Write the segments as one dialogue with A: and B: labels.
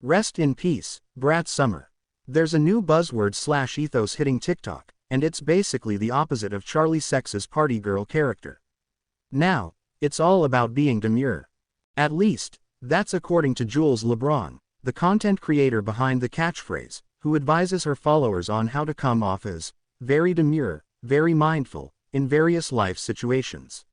A: Rest in peace, Brat Summer. There's a new buzzword/ethos hitting TikTok, and it's basically the opposite of Charlie Sex's party girl character. Now, it's all about being demure. At least, that's according to Jools Lebron, the content creator behind the catchphrase, who advises her followers on how to come off as very demure, very mindful, in various life situations.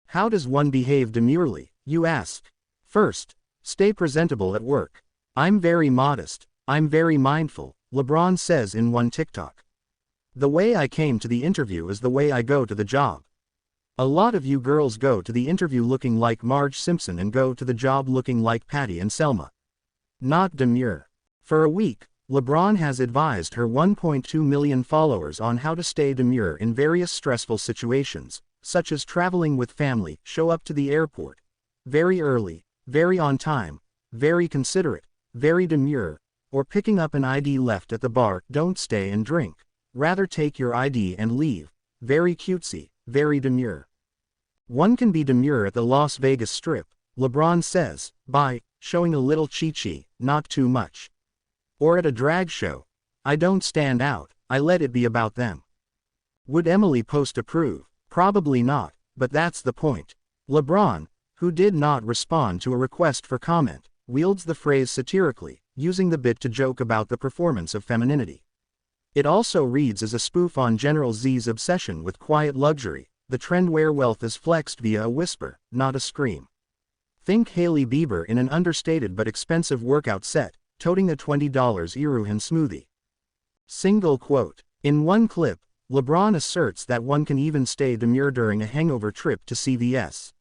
A: How does one behave demurely, you ask? First, stay presentable at work. I'm very modest, I'm very mindful, Lebron says in one TikTok. The way I came to the interview is the way I go to the job. A lot of you girls go to the interview looking like Marge Simpson and go to the job looking like Patty and Selma. Not demure. For a week, LeBron has advised her 1.2 million followers on how to stay demure in various stressful situations, such as traveling with family, show up to the airport very early, very on time, very considerate, very demure, or picking up an ID left at the bar. Don't stay and drink, rather take your ID and leave. Very cutesy, very demure. One can be demure at the Las Vegas Strip, LeBron says, by showing a little chi-chi, not too much. Or at a drag show. I don't stand out, I let it be about them. Would Emily Post approve? Probably not, but that's the point. LeBron, who did not respond to a request for comment, wields the phrase satirically, using the bit to joke about the performance of femininity. It also reads as a spoof on General Z's obsession with quiet luxury, the trend where wealth is flexed via a whisper, not a scream. Think Hailey Bieber in an understated but expensive workout set, toting a $20 Iruhan smoothie. Single quote. In one clip, LeBron asserts that one can even stay demure during a hangover trip to CVS.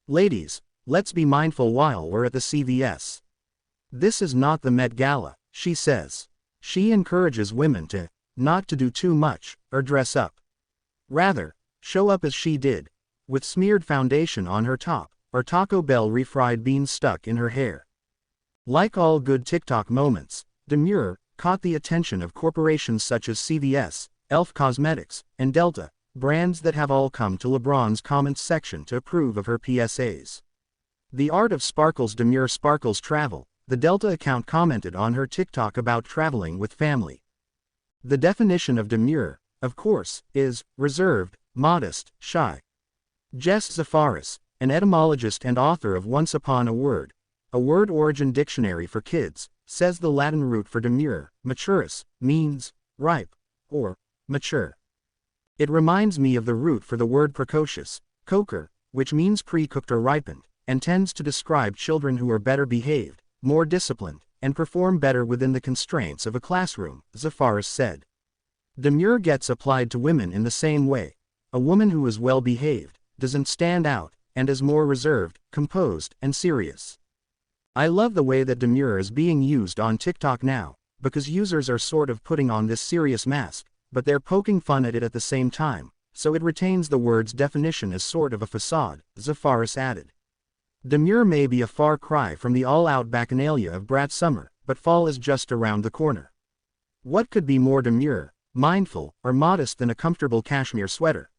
A: Ladies, let's be mindful while we're at the CVS. This is not the Met Gala, she says. She encourages women to not to do too much or dress up. Rather, show up as she did, with smeared foundation on her top, or Taco Bell refried beans stuck in her hair. Like all good TikTok moments, demure caught the attention of corporations such as CVS, Elf Cosmetics, and Delta, brands that have all come to LeBron's comments section to approve of her PSAs. The art of sparkles demure sparkles travel, the Delta account commented on her TikTok about traveling with family. The definition of demure, of course, is reserved, modest, shy. Jess Zafaris, an etymologist and author of Once Upon a Word origin dictionary for kids, says the Latin root for demure, maturus, means ripe or mature. It reminds me of the root for the word precocious, coker, which means pre-cooked or ripened, and tends to describe children who are better behaved, more disciplined, and perform better within the constraints of a classroom, Zafaris said. Demure gets applied to women in the same way. A woman who is well behaved, doesn't stand out, and is more reserved, composed, and serious. I love the way that demure is being used on TikTok now, because users are sort of putting on this serious mask, but they're poking fun at it at the same time, so it retains the word's definition as sort of a facade, Zafaris added. Demure may be a far cry from the all-out bacchanalia of Brat Summer, but fall is just around the corner. What could be more demure, mindful, or modest than a comfortable cashmere sweater?